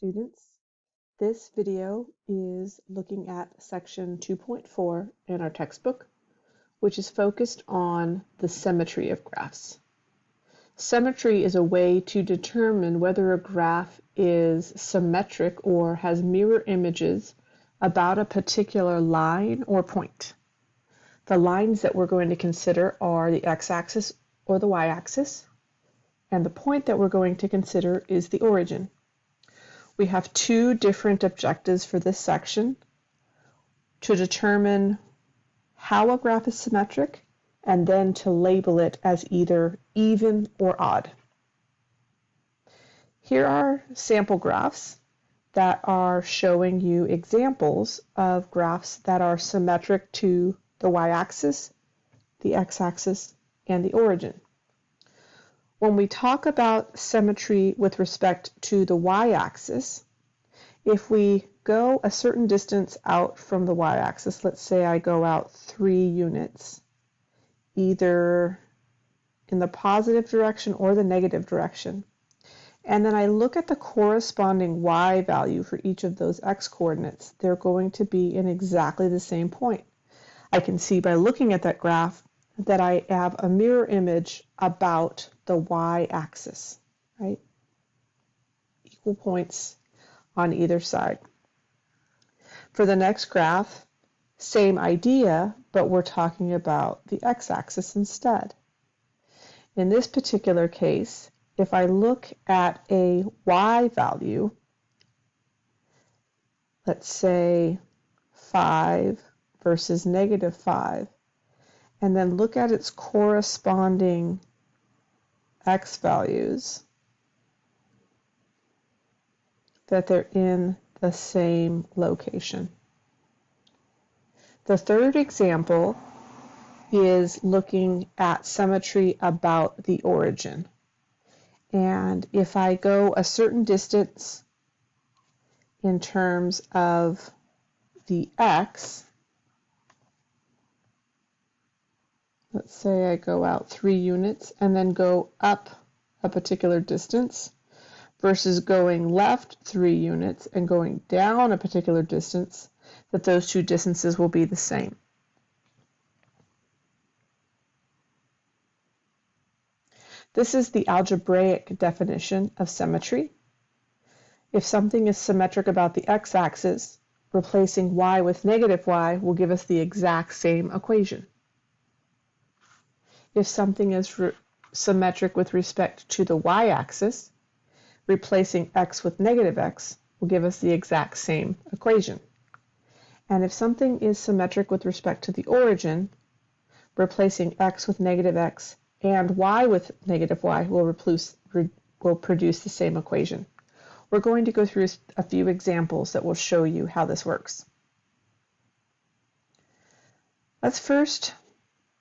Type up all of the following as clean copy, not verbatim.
students. This video is looking at section 2.4 in our textbook, which is focused on the symmetry of graphs. Symmetry is a way to determine whether a graph is symmetric or has mirror images about a particular line or point. The lines that we're going to consider are the x-axis or the y-axis, and the point that we're going to consider is the origin. We have two different objectives for this section: to determine how a graph is symmetric, and then to label it as either even or odd. Here are sample graphs that are showing you examples of graphs that are symmetric to the y-axis, the x-axis, and the origin. When we talk about symmetry with respect to the y-axis, if we go a certain distance out from the y-axis, let's say I go out 3 units, either in the positive direction or the negative direction, and then I look at the corresponding y value for each of those x coordinates, they're going to be in exactly the same point. I can see by looking at that graph that I have a mirror image about the y-axis, right? Equal points on either side. For the next graph, same idea, but we're talking about the x-axis instead. In this particular case, if I look at a y value, let's say 5 versus -5, and then look at its corresponding x values, that they're in the same location. The third example is looking at symmetry about the origin. And if I go a certain distance in terms of the x, let's say I go out 3 units and then go up a particular distance versus going left 3 units and going down a particular distance, that those two distances will be the same. This is the algebraic definition of symmetry. If something is symmetric about the x-axis, replacing y with -y will give us the exact same equation. If something is symmetric with respect to the y-axis, replacing x with -x will give us the exact same equation. And if something is symmetric with respect to the origin, replacing x with -x and y with -y will produce the same equation. We're going to go through a few examples that will show you how this works. Let's first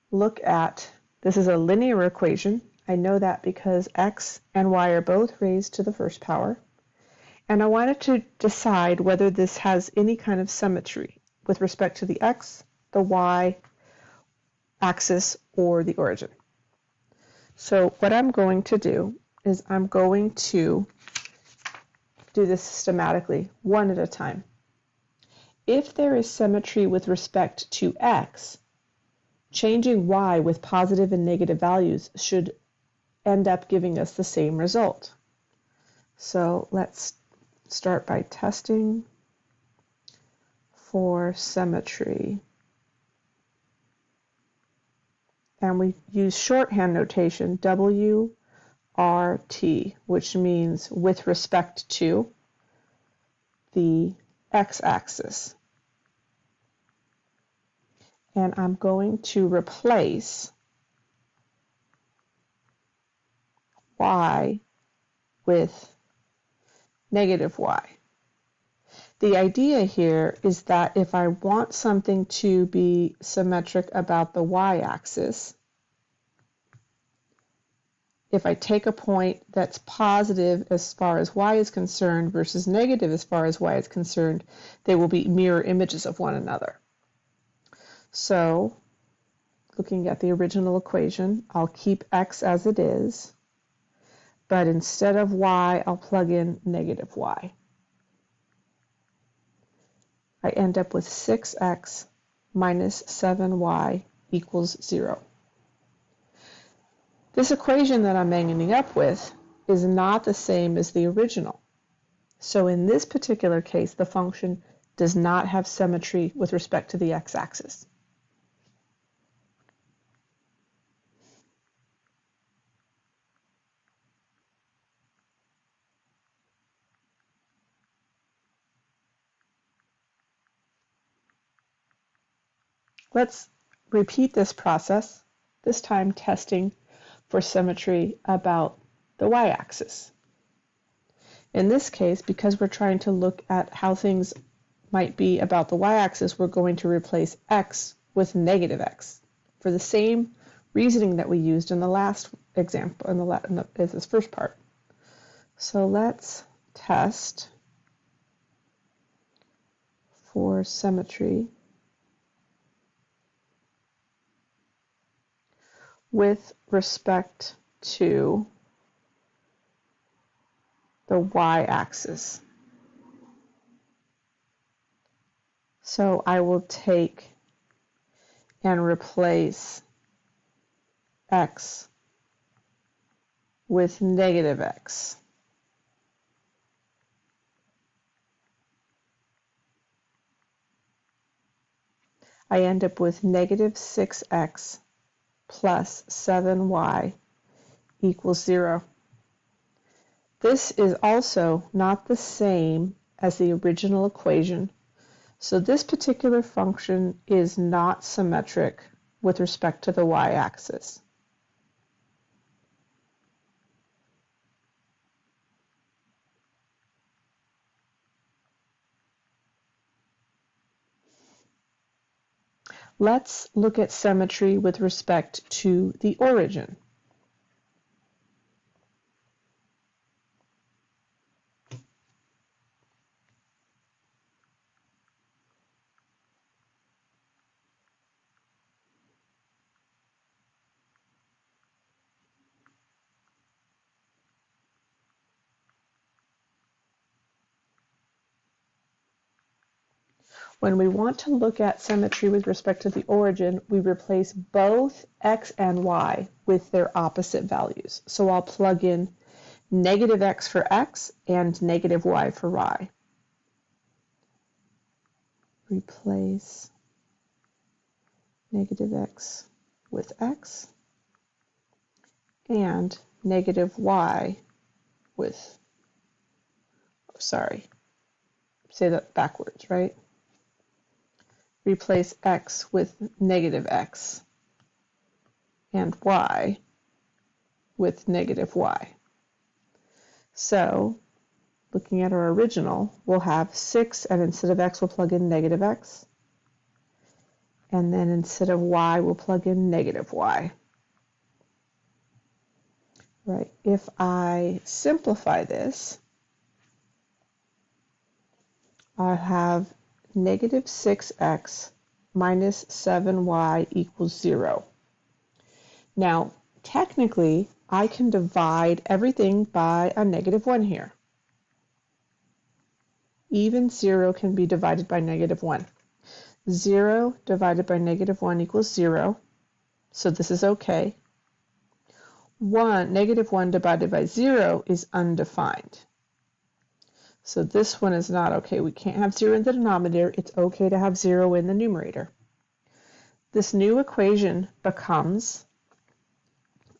look at, this is a linear equation. I know that because x and y are both raised to the first power. And I wanted to decide whether this has any kind of symmetry with respect to the x, the y axis, or the origin. So what I'm going to do is I'm going to do this systematically, one at a time. If there is symmetry with respect to x, changing y with positive and negative values should end up giving us the same result. So let's start by testing for symmetry. And we use shorthand notation WRT, which means with respect to the x-axis. And I'm going to replace y with -y. The idea here is that if I want something to be symmetric about the y-axis, if I take a point that's positive as far as y is concerned versus negative as far as y is concerned, they will be mirror images of one another. So, looking at the original equation, I'll keep x as it is, but instead of y, I'll plug in -y. I end up with 6x minus 7y equals 0. This equation that I'm ending up with is not the same as the original. So in this particular case, the function does not have symmetry with respect to the x-axis. Let's repeat this process, this time testing for symmetry about the y-axis. In this case, because we're trying to look at how things might be about the y-axis, we're going to replace x with negative x for the same reasoning that we used in the last example, in this first part. So let's test for symmetry with respect to the y-axis. So I will take and replace x with negative x. I end up with negative 6x plus 7y equals 0. This is also not the same as the original equation, so this particular function is not symmetric with respect to the y-axis. Let's look at symmetry with respect to the origin. When we want to look at symmetry with respect to the origin, we replace both x and y with their opposite values. So I'll plug in negative x for x and negative y for y. Replace negative x with x and negative y with, say that backwards, right? Replace x with negative x and y with negative y. So, looking at our original, we'll have 6, and instead of x, we'll plug in negative x. And then instead of y, we'll plug in negative y. Right, if I simplify this, I have negative 6x minus 7y equals 0. Now, technically, I can divide everything by a negative 1 here. Even 0 can be divided by negative 1. 0 divided by negative 1 equals 0, so this is okay. Negative 1 divided by 0 is undefined. So this one is not okay. We can't have 0 in the denominator. It's okay to have 0 in the numerator. This new equation becomes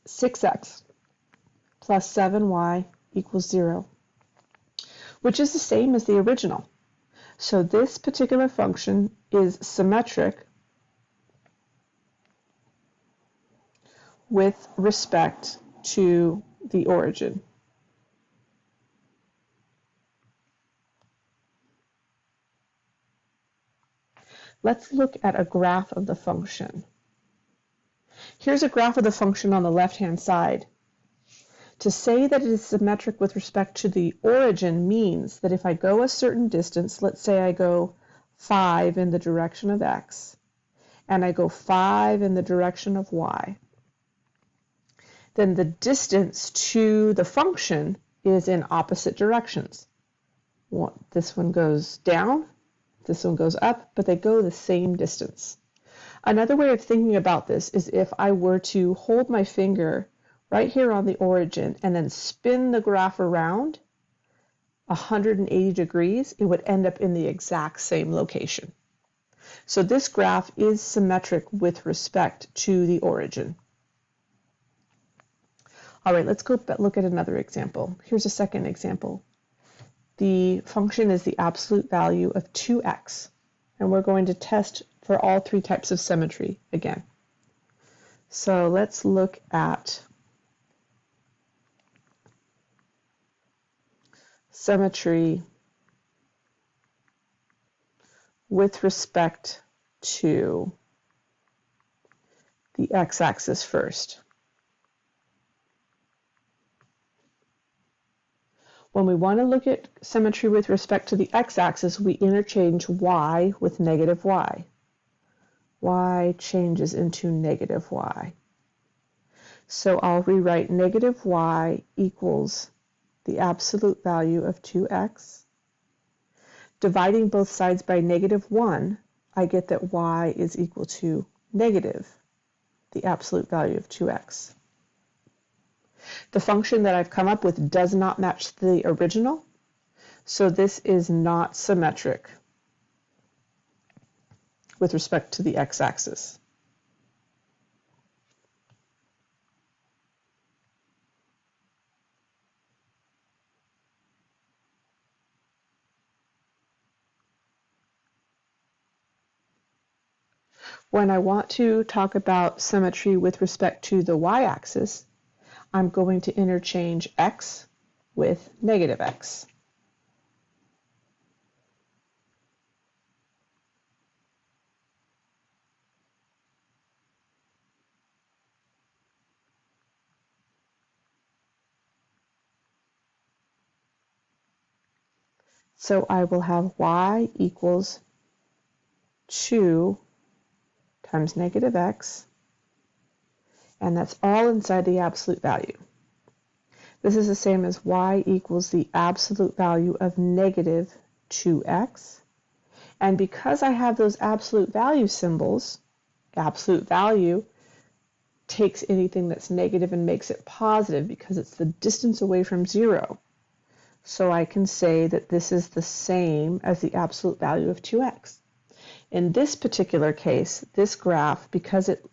6x plus 7y equals 0, which is the same as the original. So this particular function is symmetric with respect to the origin. Let's look at a graph of the function. Here's a graph of the function on the left-hand side. To say that it is symmetric with respect to the origin means that if I go a certain distance, let's say I go 5 in the direction of x, and I go 5 in the direction of y, then the distance to the function is in opposite directions. This one goes down, This one goes up, but they go the same distance. Another way of thinking about this is if I were to hold my finger right here on the origin and then spin the graph around 180 degrees, it would end up in the exact same location. So this graph is symmetric with respect to the origin. All right, let's go look at another example. Here's a second example. The function is the absolute value of 2x, and we're going to test for all three types of symmetry again. So let's look at symmetry with respect to the x-axis first. When we want to look at symmetry with respect to the x-axis, we interchange y with negative y. Y changes into negative y. So I'll rewrite negative y equals the absolute value of 2x. Dividing both sides by -1, I get that y is equal to negative the absolute value of 2x. The function that I've come up with does not match the original, so this is not symmetric with respect to the x-axis. When I want to talk about symmetry with respect to the y-axis, I'm going to interchange x with negative x. So I will have y equals 2 times negative x, and that's all inside the absolute value. This is the same as y equals the absolute value of negative 2x. And because I have those absolute value symbols, absolute value takes anything that's negative and makes it positive because it's the distance away from 0. So I can say that this is the same as the absolute value of 2x. In this particular case, this graph, because it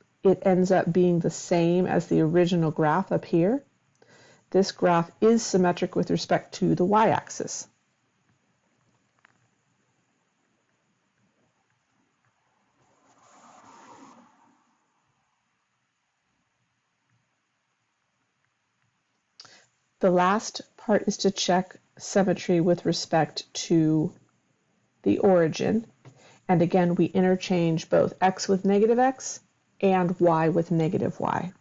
ends up being the same as the original graph up here, this graph is symmetric with respect to the y-axis. The last part is to check symmetry with respect to the origin. And again, we interchange both x with negative x and y with negative y.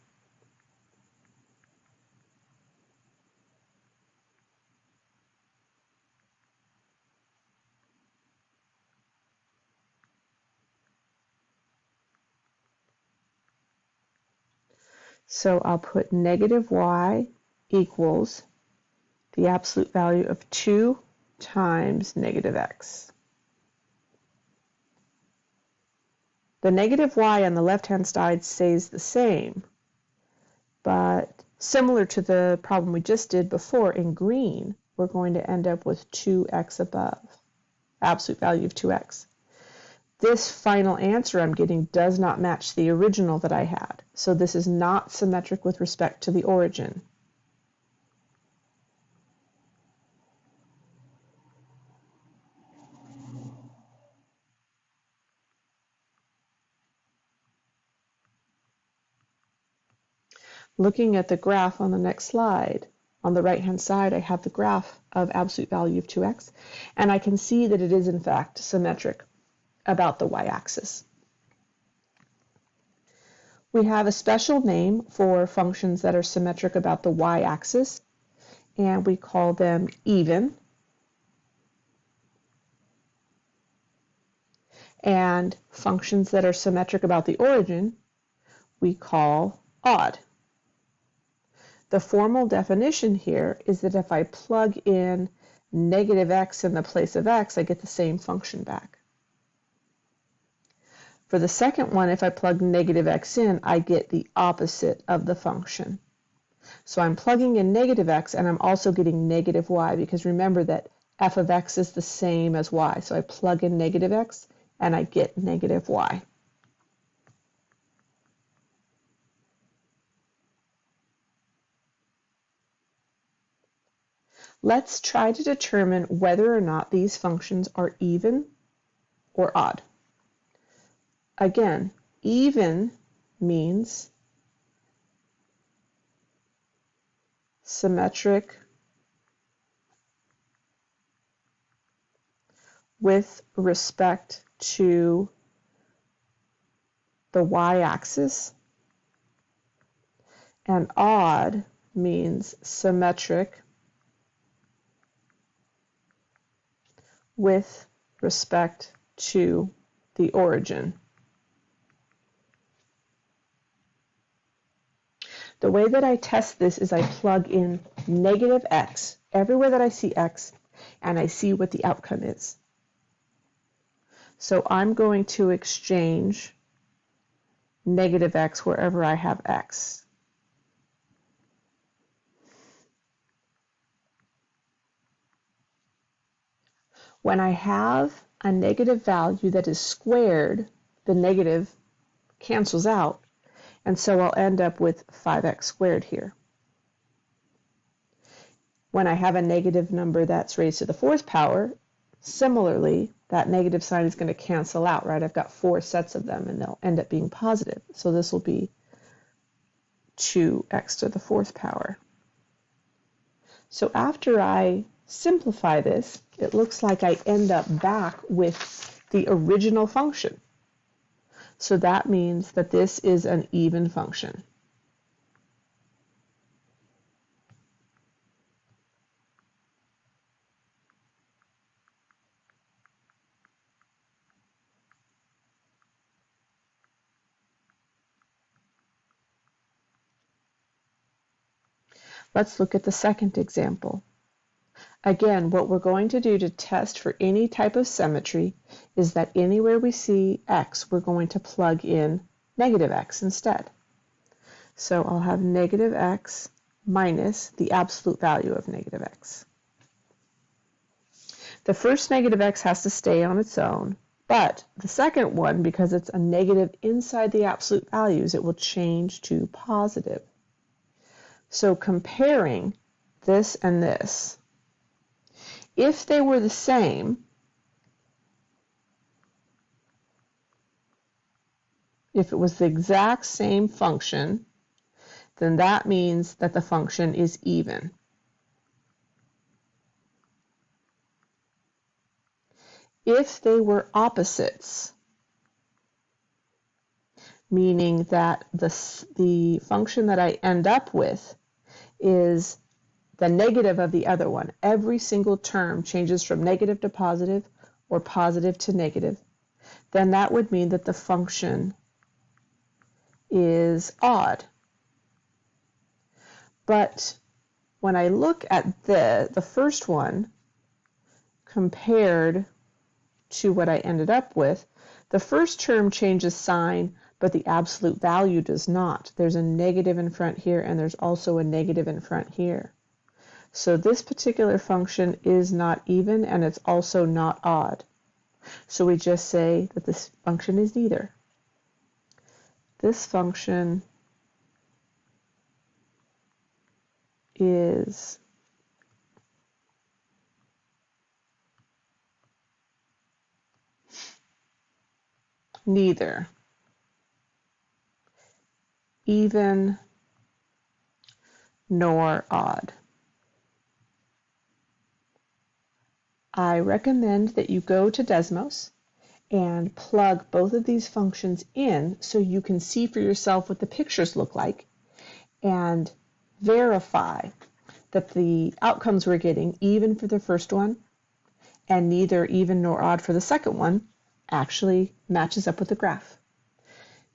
So I'll put negative y equals the absolute value of 2 times negative x. The negative y on the left-hand side stays the same, but similar to the problem we just did before in green, we're going to end up with 2x above, absolute value of 2x. This final answer I'm getting does not match the original that I had, so this is not symmetric with respect to the origin. Looking at the graph on the next slide, on the right-hand side, I have the graph of absolute value of 2x, and I can see that it is in fact symmetric about the y-axis. We have a special name for functions that are symmetric about the y-axis, and we call them even. And functions that are symmetric about the origin, we call odd. The formal definition here is that if I plug in negative x in the place of x, I get the same function back. For the second one, if I plug negative x in, I get the opposite of the function. So I'm plugging in negative x, and I'm also getting negative y, because remember that f of x is the same as y. So I plug in negative x, and I get negative y. Let's try to determine whether or not these functions are even or odd. Again, even means symmetric with respect to the y-axis, and odd means symmetric with respect to the origin. The way that I test this is I plug in negative x everywhere that I see x, and I see what the outcome is. So I'm going to exchange negative x wherever I have x. When I have a negative value that is squared, the negative cancels out, and so I'll end up with 5x squared here. When I have a negative number that's raised to the fourth power, similarly, that negative sign is going to cancel out, right? I've got 4 sets of them, and they'll end up being positive. So this will be 2x to the fourth power. So after I simplify this, it looks like I end up back with the original function. So that means that this is an even function. Let's look at the second example. Again, what we're going to do to test for any type of symmetry is that anywhere we see x, we're going to plug in negative x instead. So I'll have negative x minus the absolute value of negative x. The first negative x has to stay on its own, but the second one, because it's a negative inside the absolute values, it will change to positive. So comparing this and this, if they were the same, if it was the exact same function, then that means that the function is even. If they were opposites, meaning that the function that I end up with is the negative of the other one. Every single term changes from negative to positive or positive to negative. Then that would mean that the function is odd. But when I look at the first one compared to what I ended up with, the first term changes sign, but the absolute value does not. There's a negative in front here, and there's also a negative in front here. So this particular function is not even, and it's also not odd. So we just say that this function is neither. This function is neither even nor odd. I recommend that you go to Desmos and plug both of these functions in so you can see for yourself what the pictures look like and verify that the outcomes we're getting, even for the first one and neither even nor odd for the second one, actually matches up with the graph.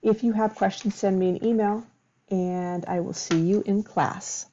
If you have questions, send me an email, and I will see you in class.